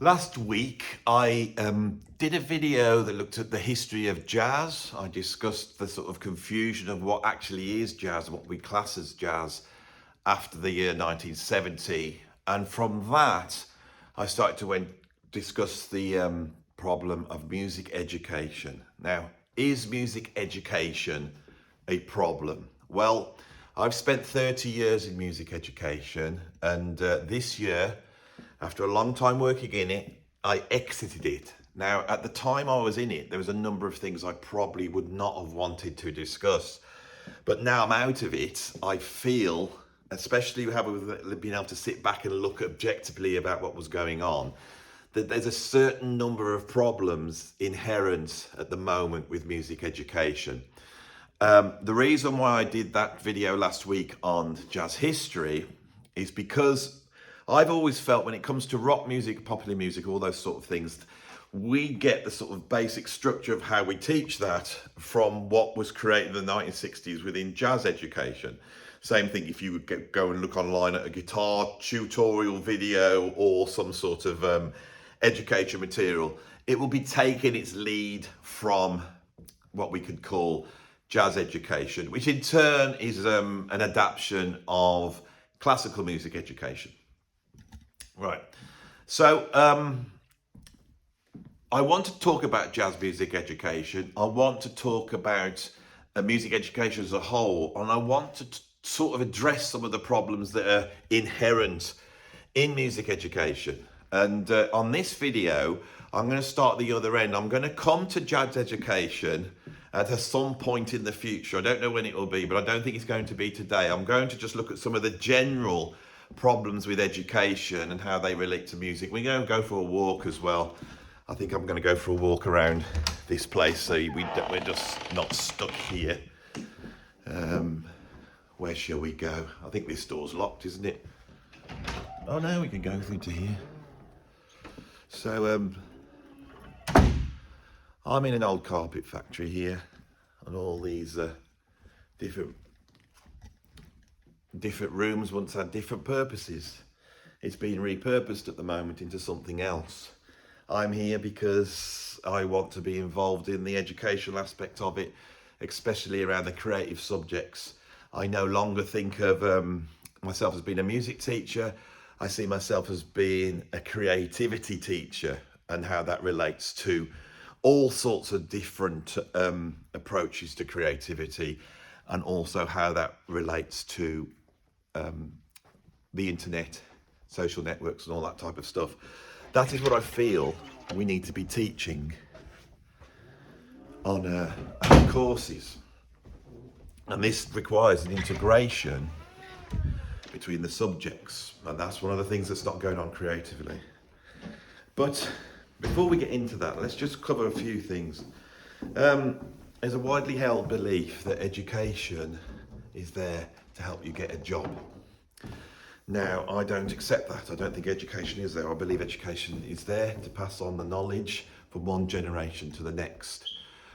Last week, I did a video that looked at the history of jazz. I discussed the sort of confusion of what actually is jazz, what we class as jazz after the year 1970. And from that, I started to discuss the problem of music education. Now, is music education a problem? Well, I've spent 30 years in music education, and this year, after a long time working in it, I exited it. Now, at the time I was in it, there was a number of things I probably would not have wanted to discuss. But now I'm out of it, I feel, especially having been able to sit back and look objectively about what was going on, that there's a certain number of problems inherent at the moment with music education. The reason why I did that video last week on jazz history is because I've always felt when it comes to rock music, popular music, all those sort of things, we get the sort of basic structure of how we teach that from what was created in the 1960s within jazz education. Same thing if you would go and look online at a guitar tutorial video or some sort of education material, it will be taking its lead from what we could call jazz education, which in turn is an adaptation of classical music education. Right, so I want to talk about jazz music education. I want to talk about music education as a whole, and I want to sort of address some of the problems that are inherent in music education. And on this video, I'm going to start the other end. I'm going to come to jazz education at some point in the future. I don't know when it will be, but I don't think it's going to be today. I'm going to just look at some of the general problems with education and how they relate to music. We're going to go for a walk as well. I think I'm going to go for a walk around this place so we're just not stuck here. Where shall we go? I think this door's locked, isn't it? Oh no, we can go through to here. So I'm in an old carpet factory here, and all these different rooms once had different purposes. It's been repurposed at the moment into something else. I'm here because I want to be involved in the educational aspect of it, especially around the creative subjects. I no longer think of myself as being a music teacher. I see myself as being a creativity teacher, and how that relates to all sorts of different approaches to creativity, and also how that relates to the internet, social networks and all that type of stuff. That is what I feel we need to be teaching on our courses. And this requires an integration between the subjects, and that's one of the things that's not going on creatively. But before we get into that, let's just cover a few things. There's a widely held belief that education is there to help you get a job. Now, I don't accept that. I don't think education is there. I believe education is there to pass on the knowledge from one generation to the next.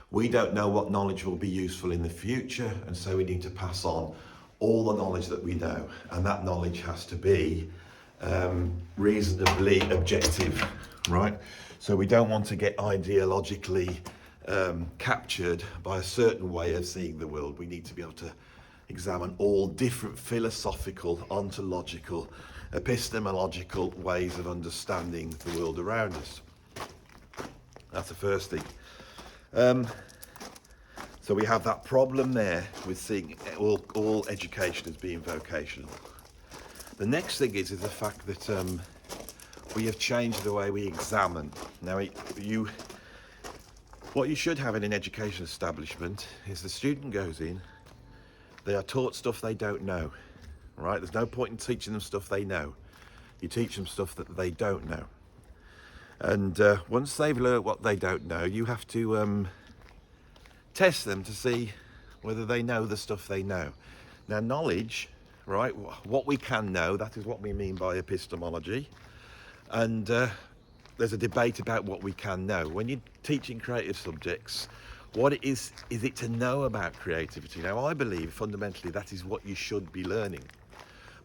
We don't know what knowledge will be useful in the future, and so we need to pass on all the knowledge that we know, and that knowledge has to be reasonably objective, right? So we don't want to get ideologically captured by a certain way of seeing the world. We need to be able to examine all different philosophical, ontological, epistemological ways of understanding the world around us. That's the first thing. So we have that problem there with seeing all education as being vocational. The next thing is the fact that we have changed the way we examine. Now, what you should have in an education establishment is the student goes in, they are taught stuff they don't know, right? There's no point in teaching them stuff they know. You teach them stuff that they don't know. And once they've learned what they don't know, you have to test them to see whether they know the stuff they know. Now, knowledge, right, what we can know, that is what we mean by epistemology. And there's a debate about what we can know. When you're teaching creative subjects, what it is it to know about creativity? Now, I believe fundamentally that is what you should be learning.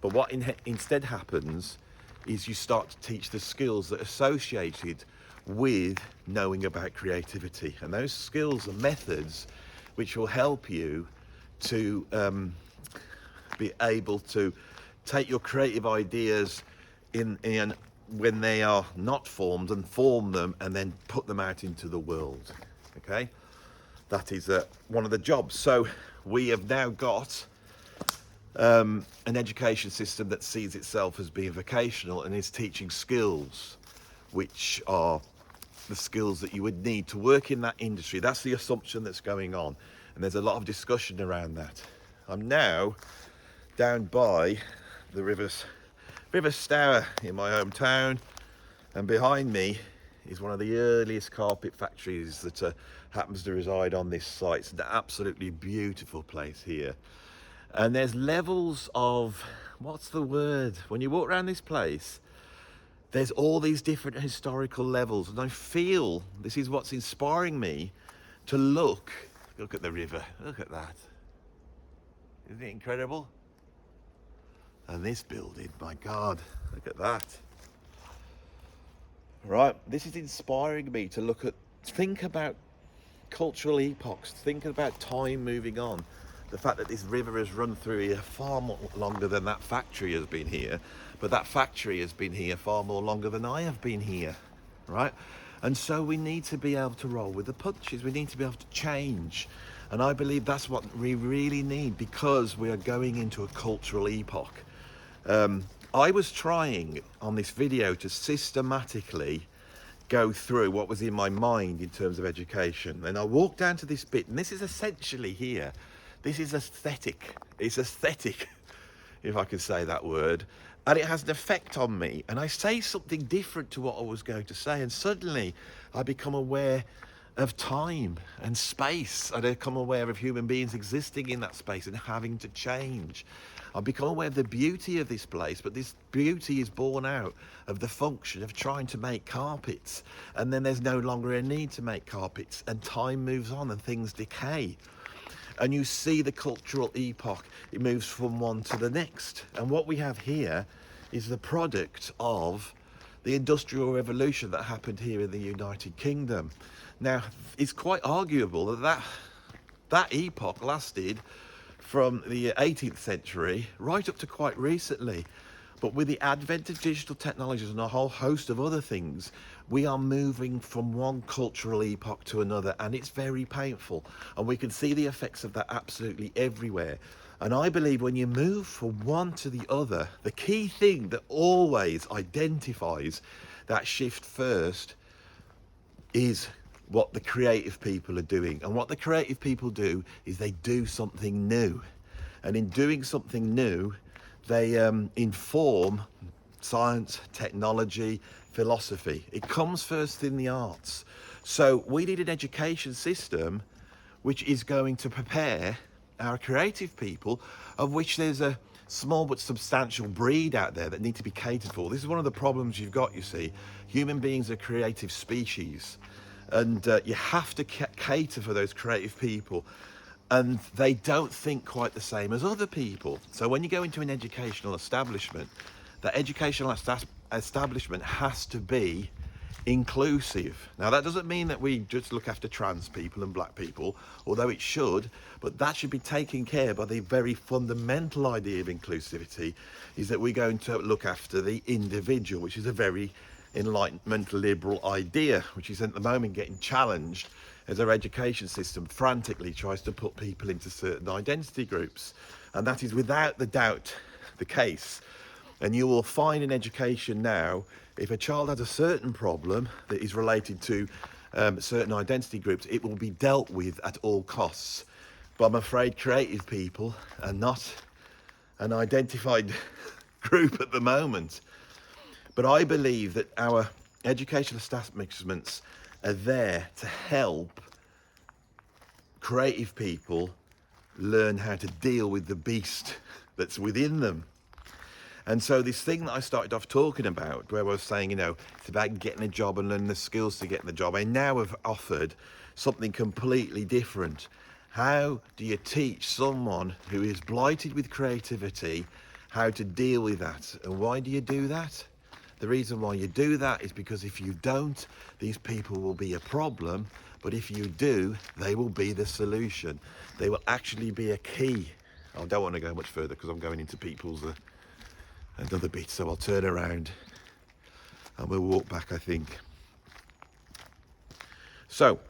But what instead happens is you start to teach the skills that are associated with knowing about creativity. And those skills are methods which will help you to be able to take your creative ideas in when they are not formed and form them and then put them out into the world. Okay, that is one of the jobs. So we have now got an education system that sees itself as being vocational and is teaching skills which are the skills that you would need to work in that industry. That's the assumption that's going on, and there's a lot of discussion around that. I'm now down by the River Stour in my hometown, and behind me is one of the earliest carpet factories that happens to reside on this site. It's an absolutely beautiful place here, and there's levels of, what's the word, when you walk around this place, there's all these different historical levels, and I feel this is what's inspiring me to look at the river. Look at that. Isn't it incredible? And this building, my God, look at that. Right, this is inspiring me to think about cultural epochs, think about time moving on. The fact that this river has run through here far more longer than that factory has been here, but that factory has been here far more longer than I have been here, right? And so we need to be able to roll with the punches. We need to be able to change. And I believe that's what we really need, because we are going into a cultural epoch. I was trying on this video to systematically go through what was in my mind in terms of education. And I walked down to this bit, and this is essentially here. This is aesthetic. It's aesthetic, if I can say that word. And it has an effect on me. And I say something different to what I was going to say. And suddenly I become aware of time and space. I become aware of human beings existing in that space and having to change. I become aware of the beauty of this place, but this beauty is born out of the function of trying to make carpets. And then there's no longer a need to make carpets, and time moves on and things decay. And you see the cultural epoch, it moves from one to the next. And what we have here is the product of the Industrial Revolution that happened here in the United Kingdom. Now, it's quite arguable that epoch lasted from the 18th century right up to quite recently. But with the advent of digital technologies and a whole host of other things, we are moving from one cultural epoch to another, and it's very painful. And we can see the effects of that absolutely everywhere. And I believe when you move from one to the other, the key thing that always identifies that shift first is what the creative people are doing. And what the creative people do is they do something new. And in doing something new, they inform science, technology, philosophy. It comes first in the arts. So we need an education system which is going to prepare our creative people, of which there's a small but substantial breed out there that need to be catered for. This is one of the problems you've got, you see. Human beings are creative species, and you have to cater for those creative people. And they don't think quite the same as other people. So when you go into an educational establishment, that educational establishment has to be inclusive. Now, that doesn't mean that we just look after trans people and black people, although it should, but that should be taken care by the very fundamental idea of inclusivity, is that we're going to look after the individual, which is a very Enlightenment liberal idea, which is at the moment getting challenged as our education system frantically tries to put people into certain identity groups. And that is without the doubt the case. And you will find in education now, if a child has a certain problem that is related to certain identity groups, it will be dealt with at all costs. But I'm afraid creative people are not an identified group at the moment. But I believe that our educational establishments are there to help creative people learn how to deal with the beast that's within them. And so this thing that I started off talking about, where I was saying, it's about getting a job and learning the skills to get the job, I now have offered something completely different. How do you teach someone who is blighted with creativity how to deal with that? And why do you do that? The reason why you do that is because if you don't, these people will be a problem. But if you do, they will be the solution. They will actually be a key. I don't want to go much further because I'm going into people's another bit. So I'll turn around and we'll walk back, I think. So,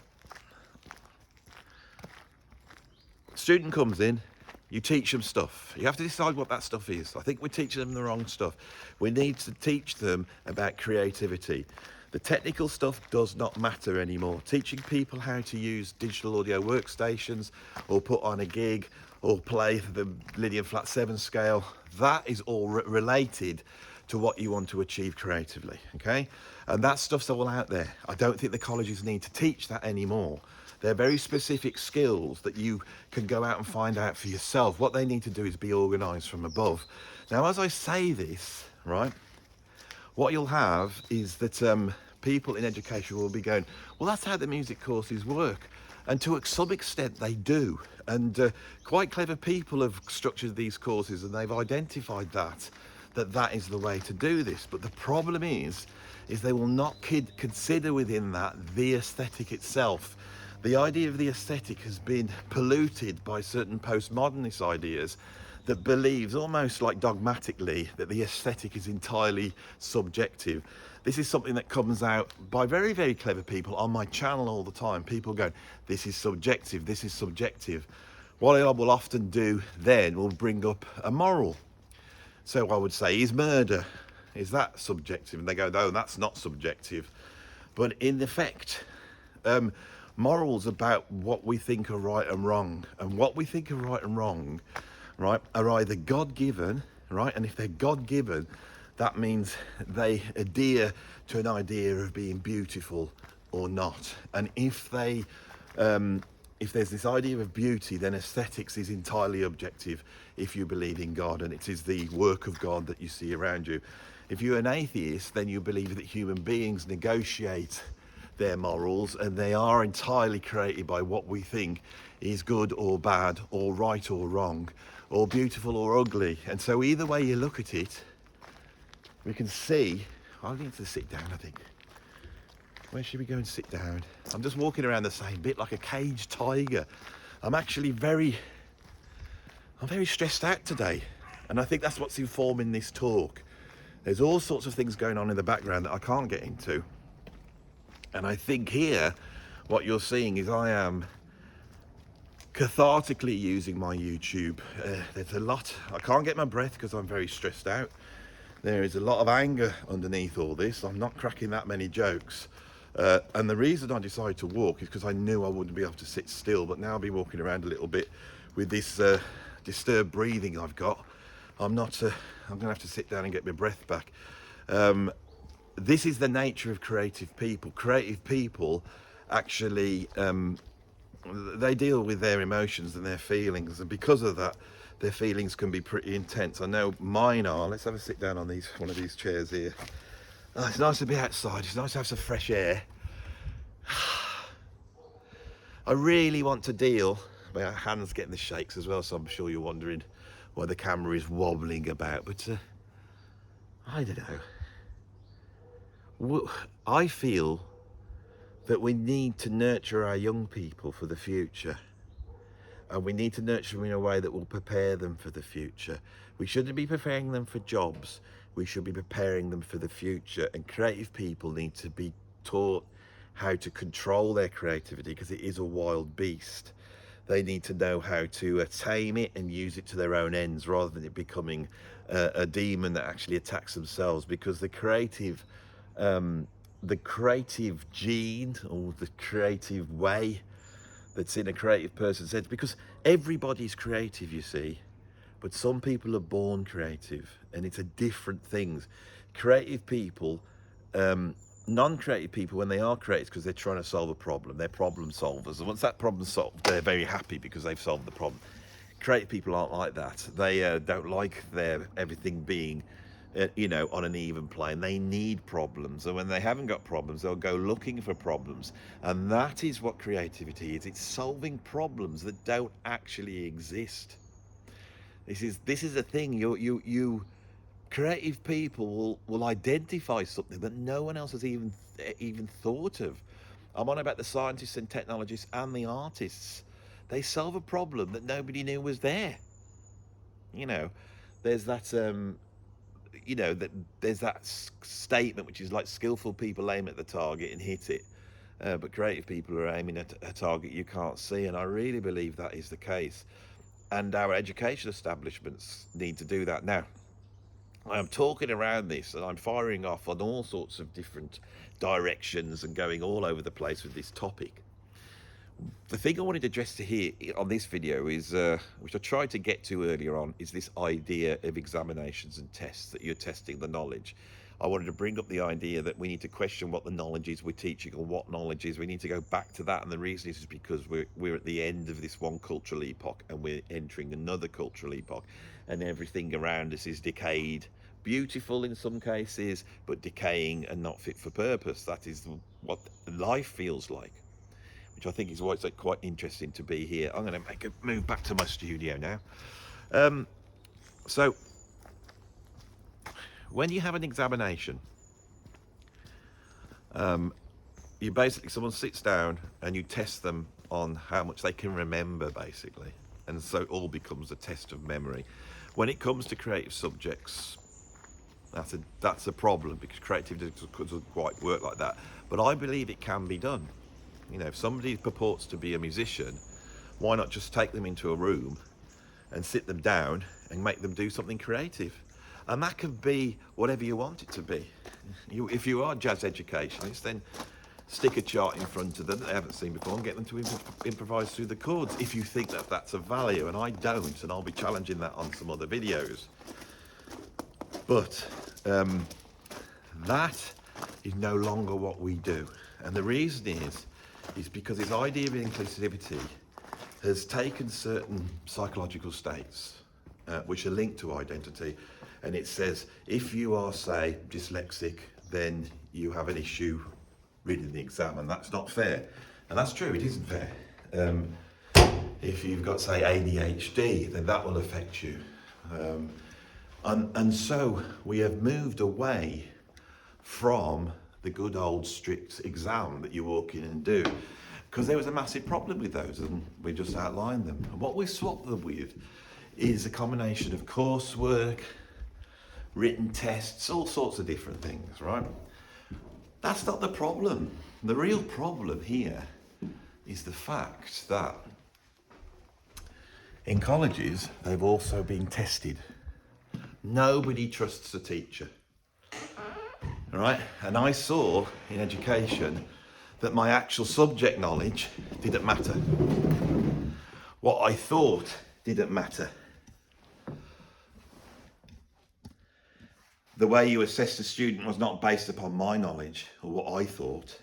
student comes in, you teach them stuff. You have to decide what that stuff is. I think we're teaching them the wrong stuff. We need to teach them about creativity. The technical stuff does not matter anymore. Teaching people how to use digital audio workstations or put on a gig or play the Lydian flat 7 scale, that is all related to what you want to achieve creatively, okay? And that stuff's all out there. I don't think the colleges need to teach that anymore. They're very specific skills that you can go out and find out for yourself. What they need to do is be organised from above. Now, as I say this, right, what you'll have is that people in education will be going, well, that's how the music courses work. And to some extent they do. And quite clever people have structured these courses and they've identified that is the way to do this. But the problem is they will not consider within that the aesthetic itself. The idea of the aesthetic has been polluted by certain postmodernist ideas that believes almost like dogmatically that the aesthetic is entirely subjective. This is something that comes out by very, very clever people on my channel all the time. People go, this is subjective, this is subjective. What I will often do then will bring up a moral. So I would say, is murder, is that subjective? And they go, no, that's not subjective. But in effect, morals about what we think are right and wrong. And what we think are right and wrong, right, are either God-given, right? And if they're God-given, that means they adhere to an idea of being beautiful or not. And if there's this idea of beauty, then aesthetics is entirely objective if you believe in God, and it is the work of God that you see around you. If you're an atheist, then you believe that human beings negotiate their morals and they are entirely created by what we think is good or bad, or right or wrong, or beautiful or ugly. And so either way you look at it, we can see, I need to sit down, I think. Where should we go and sit down? I'm just walking around the same bit like a caged tiger. I'm very stressed out today. And I think that's what's informing this talk. There's all sorts of things going on in the background that I can't get into. And I think here, what you're seeing is I am cathartically using my YouTube. There's a lot, I can't get my breath because I'm very stressed out. There is a lot of anger underneath all this. I'm not cracking that many jokes. And the reason I decided to walk is because I knew I wouldn't be able to sit still, but now I'll be walking around a little bit with this disturbed breathing I've got. I'm gonna have to sit down and get my breath back. This is the nature of creative people. Creative people actually, they deal with their emotions and their feelings, and because of that, their feelings can be pretty intense. I know mine are. Let's have a sit down on one of these chairs here. Oh, it's nice to be outside. It's nice to have some fresh air. I really want to deal. My hand's getting the shakes as well, so I'm sure you're wondering why the camera is wobbling about. But I don't know. I feel that we need to nurture our young people for the future. And we need to nurture them in a way that will prepare them for the future. We shouldn't be preparing them for jobs. We should be preparing them for the future. And creative people need to be taught how to control their creativity, because it is a wild beast. They need to know how to tame it and use it to their own ends, rather than it becoming a demon that actually attacks themselves. Because the creative gene, or the creative way that's in a creative person's head, because everybody's creative, you see, but some people are born creative, and it's a different things. Creative people, non-creative people, when they are creative, because they're trying to solve a problem, they're problem solvers, and once that problem's solved, they're very happy because they've solved the problem. Creative people aren't like that. They don't like everything being on an even plane. They need problems, and when they haven't got problems, they'll go looking for problems. And that is what creativity is. It's solving problems that don't actually exist. This is a thing. creative people will identify something that no one else has even thought of. I'm on about the scientists and technologists and the artists. They solve a problem that nobody knew was there. You know, there's that that there's that statement which is like skillful people aim at the target and hit it, but creative people are aiming at a target you can't see, and I really believe that is the case. And our education establishments need to do that now. I am talking around this and I'm firing off on all sorts of different directions and going all over the place with this topic. The thing I wanted to address to here on this video is, which I tried to get to earlier on, is this idea of examinations and tests, that you're testing the knowledge. I wanted to bring up the idea that we need to question what the knowledge is we're teaching or what knowledge is. We need to go back to that, and the reason is because we're at the end of this one cultural epoch and we're entering another cultural epoch, and everything around us is decayed. Beautiful in some cases, but decaying and not fit for purpose. That is what life feels like, which I think is why it's like quite interesting to be here. I'm going to make a move back to my studio now. So when you have an examination, you basically, someone sits down and you test them on how much they can remember, basically, and so it all becomes a test of memory. When it comes to creative subjects, that's a problem, because creativity doesn't quite work like that. But I believe it can be done. You know, if somebody purports to be a musician, why not just take them into a room and sit them down and make them do something creative? And that could be whatever you want it to be. If you are jazz educationists, then stick a chart in front of them that they haven't seen before and get them to improvise through the chords, if you think that that's of value. And I don't, and I'll be challenging that on some other videos. But that is no longer what we do. And the reason is because this idea of inclusivity has taken certain psychological states which are linked to identity, and it says if you are, say, dyslexic, then you have an issue reading the exam, and that's not fair. And that's true, it isn't fair. If you've got, say, ADHD, then that will affect you. And so we have moved away from the good old strict exam that you walk in and do, because there was a massive problem with those, and we just outlined them. And what we swapped them with is a combination of coursework, written tests, all sorts of different things, right? That's not the problem. The real problem here is the fact that in colleges, they've also been tested. Nobody trusts a teacher, all right? And I saw in education that my actual subject knowledge didn't matter. What I thought didn't matter. The way you assessed a student was not based upon my knowledge or what I thought.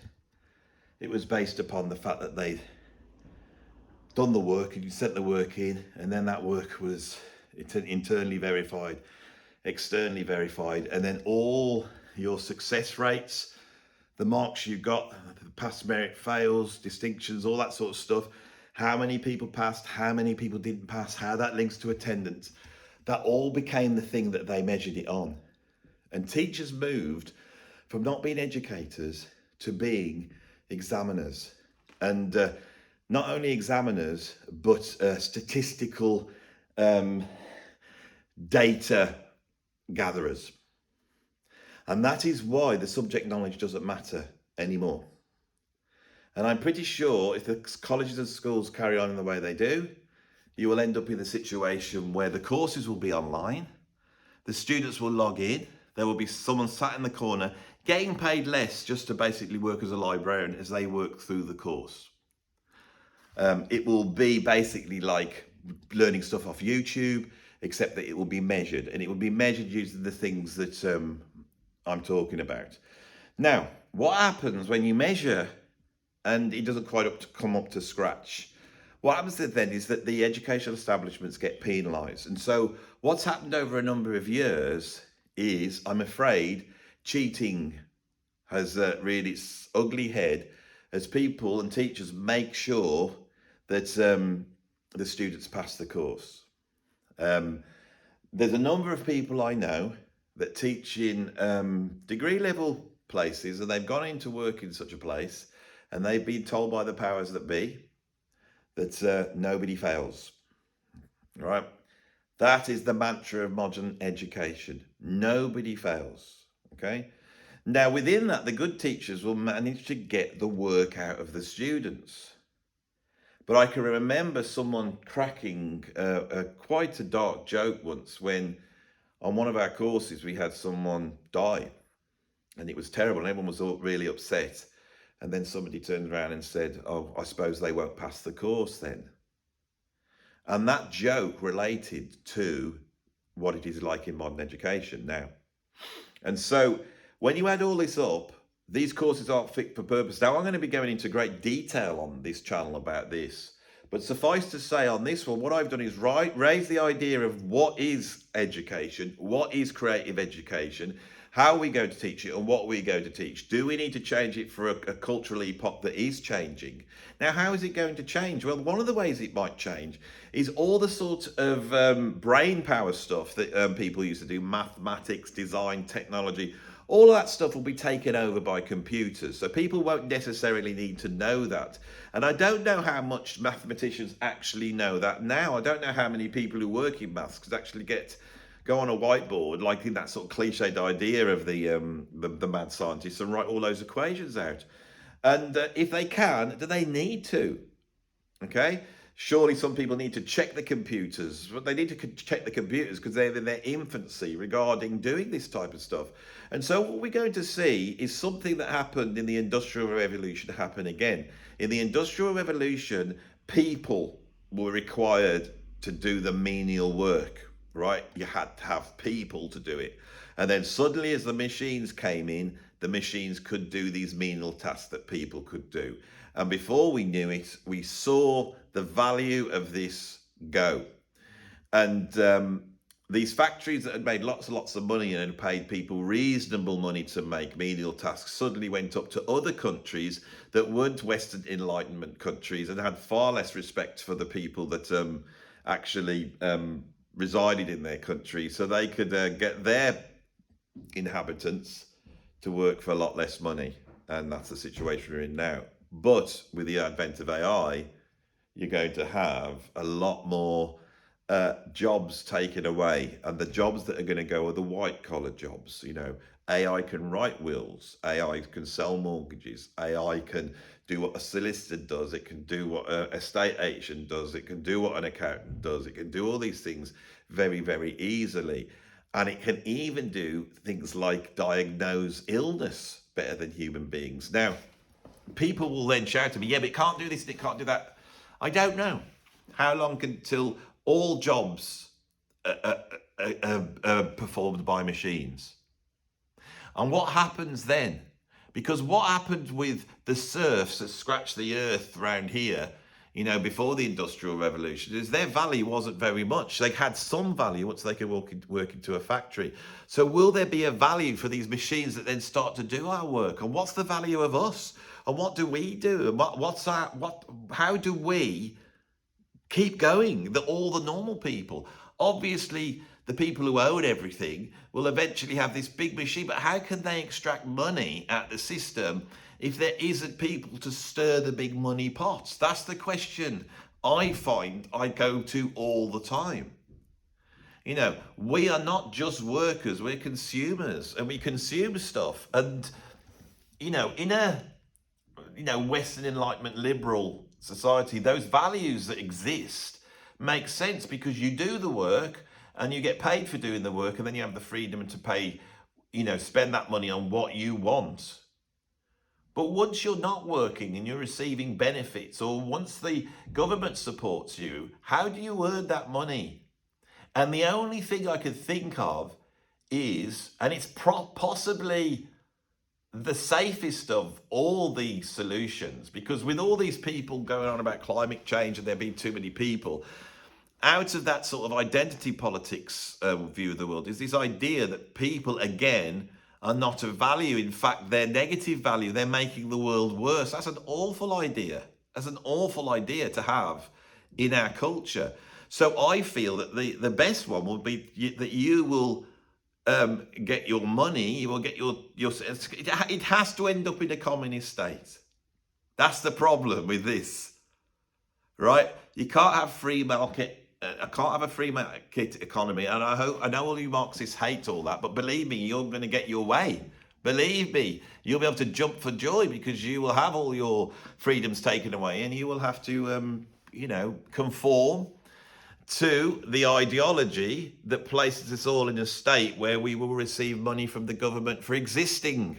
It was based upon the fact that they'd done the work and you sent the work in, and then that work was internally verified, externally verified, and then all your success rates, the marks you got, the pass, merit, fails, distinctions, all that sort of stuff, how many people passed, how many people didn't pass, how that links to attendance, that all became the thing that they measured it on. And teachers moved from not being educators to being examiners. And not only examiners, but statistical data gatherers. And that is why the subject knowledge doesn't matter anymore. And I'm pretty sure if the colleges and schools carry on in the way they do, you will end up in a situation where the courses will be online, the students will log in, there will be someone sat in the corner getting paid less just to basically work as a librarian as they work through the course. It will be basically like learning stuff off YouTube, except that it will be measured, and it will be measured using the things that I'm talking about. Now, what happens when you measure and it doesn't quite come up to scratch? What happens then is that the educational establishments get penalised. And so what's happened over a number of years is, I'm afraid, cheating has reared its ugly head as people and teachers make sure that the students pass the course. There's a number of people I know that teach in degree level places, and they've gone into work in such a place, and they've been told by the powers that be that nobody fails. Right? That is the mantra of modern education. Nobody fails. Okay? Now, within that, the good teachers will manage to get the work out of the students. But I can remember someone cracking quite a dark joke once when on one of our courses we had someone die, and it was terrible, and everyone was all really upset. And then somebody turned around and said, "Oh, I suppose they won't pass the course then." And that joke related to what it is like in modern education now. And so when you add all this up, these courses aren't fit for purpose. Now, I'm going to be going into great detail on this channel about this. But suffice to say on this one, what I've done is raise the idea of what is education, what is creative education, how are we going to teach it, and what are we going to teach. Do we need to change it for a cultural epoch that is changing? Now, how is it going to change? Well, one of the ways it might change is all the sort of brain power stuff that people used to do, mathematics, design, technology. All of that stuff will be taken over by computers. So people won't necessarily need to know that. And I don't know how much mathematicians actually know that now. I don't know how many people who work in maths could actually go on a whiteboard, like in that sort of cliched idea of the mad scientists, and write all those equations out. And if they can, do they need to? Okay? Surely some people need to check the computers, but they need to check the computers because they're in their infancy regarding doing this type of stuff. And so what we're going to see is something that happened in the Industrial Revolution happen again. In the Industrial Revolution, people were required to do the menial work, right? You had to have people to do it. And then suddenly as the machines came in, the machines could do these menial tasks that people could do. And before we knew it, we saw the value of this go. And these factories that had made lots and lots of money and had paid people reasonable money to make menial tasks suddenly went up to other countries that weren't Western Enlightenment countries and had far less respect for the people that actually resided in their country, so they could get their inhabitants to work for a lot less money. And that's the situation we're in now. But with the advent of AI, you're going to have a lot more jobs taken away. And the jobs that are going to go are the white collar jobs. You know, AI can write wills, AI can sell mortgages, AI can do what a solicitor does, it can do what an estate agent does, it can do what an accountant does, it can do all these things very, very easily. And it can even do things like diagnose illness better than human beings. Now, people will then shout to me, yeah, but it can't do this and it can't do that. I don't know. How long until all jobs are performed by machines? And what happens then? Because what happened with the serfs that scratched the earth around here, you know, before the Industrial Revolution, is their value wasn't very much. They had some value once they could work into a factory. So will there be a value for these machines that then start to do our work? And what's the value of us? And what do we do? And how do we keep going, all the normal people? Obviously, the people who own everything will eventually have this big machine, but how can they extract money out of the system if there isn't people to stir the big money pots? That's the question I find I go to all the time. You know, we are not just workers, we're consumers, and we consume stuff. And, you know, in a Western Enlightenment liberal society, those values that exist make sense because you do the work and you get paid for doing the work, and then you have the freedom to pay, spend that money on what you want. But once you're not working and you're receiving benefits, or once the government supports you, how do you earn that money? And the only thing I could think of is, and it's possibly the safest of all the solutions, because with all these people going on about climate change and there being too many people, out of that sort of identity politics view of the world is this idea that people, again, are not of value. In fact, they're negative value. They're making the world worse. That's an awful idea. That's an awful idea to have in our culture. So I feel that the best one will be that you will get your money, you will get it has to end up in a communist state. That's the problem with this, right? You can't have free market. I can't have a free market economy, and I know all you Marxists hate all that, but believe me, you're going to get your way. Believe me, you'll be able to jump for joy because you will have all your freedoms taken away, and you will have to, conform to the ideology that places us all in a state where we will receive money from the government for existing.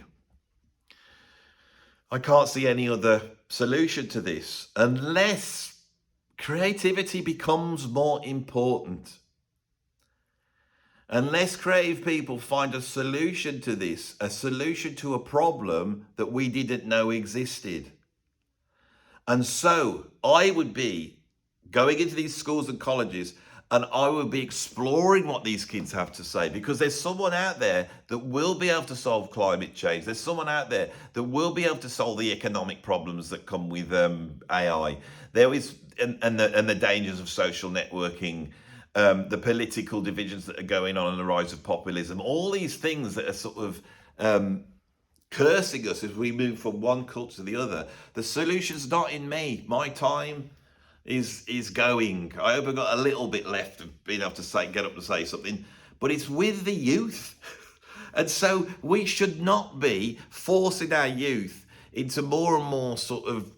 I can't see any other solution to this unless creativity becomes more important. Unless creative people find a solution to this, a solution to a problem that we didn't know existed. And so I would be going into these schools and colleges, and I would be exploring what these kids have to say, because there's someone out there that will be able to solve climate change. There's someone out there that will be able to solve the economic problems that come with AI. There is, and the dangers of social networking, the political divisions that are going on and the rise of populism, all these things that are sort of cursing us as we move from one culture to the other. The solution's not in me. My time is going. I hope I got a little bit left of being able to get up to say something, but it's with the youth. And so we should not be forcing our youth into more and more sort of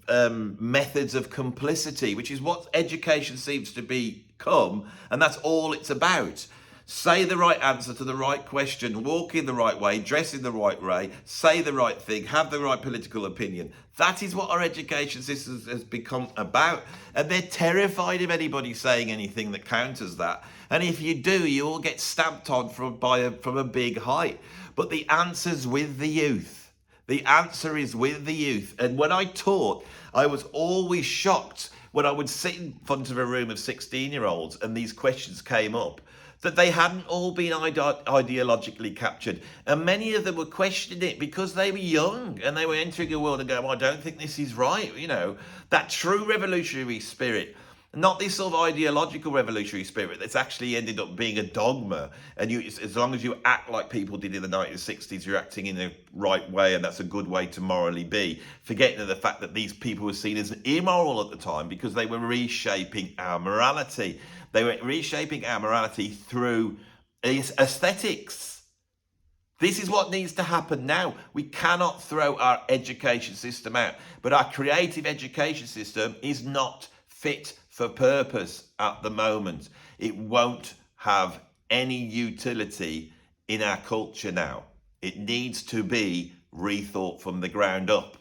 methods of complicity, which is what education seems to become, and that's all it's about. Say the right answer to the right question, walk in the right way, dress in the right way, say the right thing, have the right political opinion. That is what our education system has become about. And they're terrified of anybody saying anything that counters that. And if you do, you all get stamped on from a big height. But the answer's with the youth. The answer is with the youth. And when I taught, I was always shocked when I would sit in front of a room of 16-year-olds and these questions came up, that they hadn't all been ideologically captured. And many of them were questioning it because they were young and they were entering a world and going, well, I don't think this is right. That true revolutionary spirit, not this sort of ideological revolutionary spirit that's actually ended up being a dogma. And as long as you act like people did in the 1960s, you're acting in the right way, and that's a good way to morally be. Forgetting the fact that these people were seen as immoral at the time because they were reshaping our morality. They were reshaping our morality through aesthetics. This is what needs to happen now. We cannot throw our education system out, but our creative education system is not fit for purpose at the moment. It won't have any utility in our culture now. It needs to be rethought from the ground up.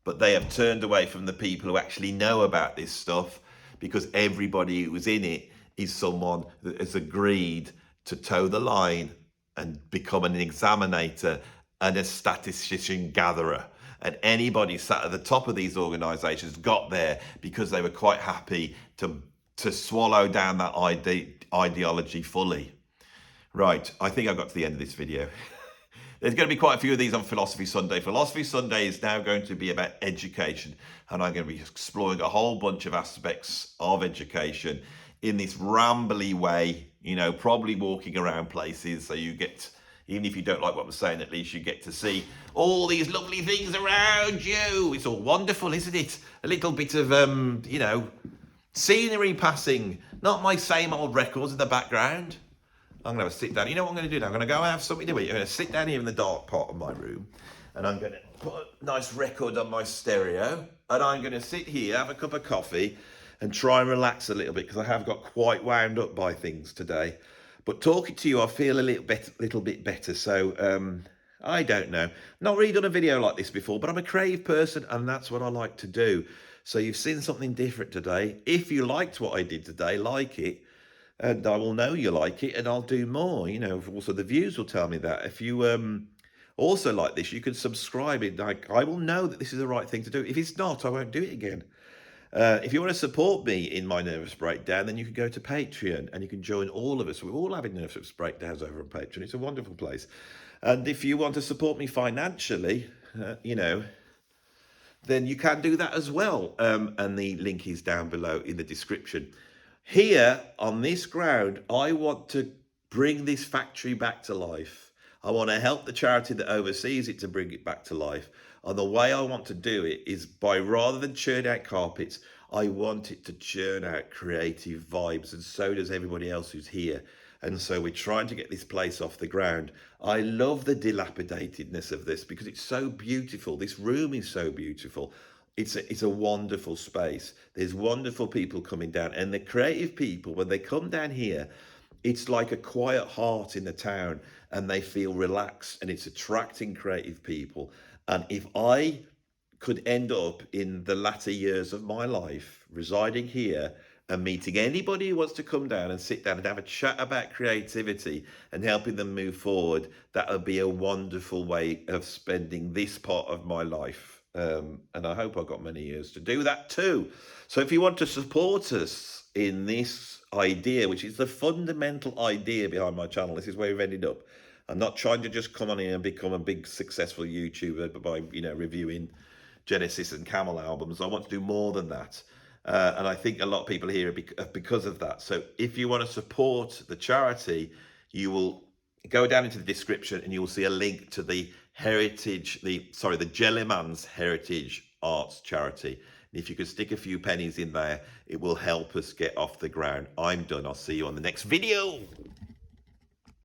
But they have turned away from the people who actually know about this stuff, because everybody who was in it is someone that has agreed to toe the line and become an examinator and a statistician gatherer. And anybody sat at the top of these organisations got there because they were quite happy to swallow down that ideology fully. Right, I think I got to the end of this video. There's going to be quite a few of these on Philosophy Sunday. Philosophy Sunday is now going to be about education, and I'm going to be exploring a whole bunch of aspects of education in this rambly way, probably walking around places, so you get, even if you don't like what I'm saying, at least you get to see all these lovely things around you. It's all wonderful, isn't it? A little bit of, scenery passing, not my same old records in the background. I'm going to sit down. You know what I'm going to do now? I'm going to go and have something to eat. I'm going to sit down here in the dark part of my room, and I'm going to put a nice record on my stereo, and I'm going to sit here, have a cup of coffee, and try and relax a little bit, because I have got quite wound up by things today. But talking to you, I feel a little bit better. So I don't know. Not really done a video like this before, but I'm a creative person, and that's what I like to do. So you've seen something different today. If you liked what I did today, like it. And I will know you like it, and I'll do more. Also the views will tell me that. If you also like this, you can subscribe. I will know that this is the right thing to do. If it's not, I won't do it again. If you want to support me in my nervous breakdown, then you can go to Patreon, and you can join all of us. We're all having nervous breakdowns over on Patreon. It's a wonderful place. And if you want to support me financially, then you can do that as well. And the link is down below in the description. Here, on this ground, I want to bring this factory back to life. I want to help the charity that oversees it to bring it back to life. And the way I want to do it is by, rather than churn out carpets, I want it to churn out creative vibes, and so does everybody else who's here. And so we're trying to get this place off the ground. I love the dilapidatedness of this because it's so beautiful. This room is so beautiful. It's a wonderful space. There's wonderful people coming down, and the creative people, when they come down here, it's like a quiet heart in the town, and they feel relaxed, and it's attracting creative people. And if I could end up in the latter years of my life residing here and meeting anybody who wants to come down and sit down and have a chat about creativity and helping them move forward, that would be a wonderful way of spending this part of my life. And I hope I've got many years to do that too. So if you want to support us in this idea, which is the fundamental idea behind my channel, this is where we've ended up. I'm not trying to just come on here and become a big successful YouTuber by reviewing Genesis and Camel albums. I want to do more than that. And I think a lot of people here are because of that. So if you want to support the charity, you will go down into the description and you will see a link to the Jellyman's Heritage Arts Charity. And if you could stick a few pennies in there, it will help us get off the ground. I'm done. I'll see you on the next video.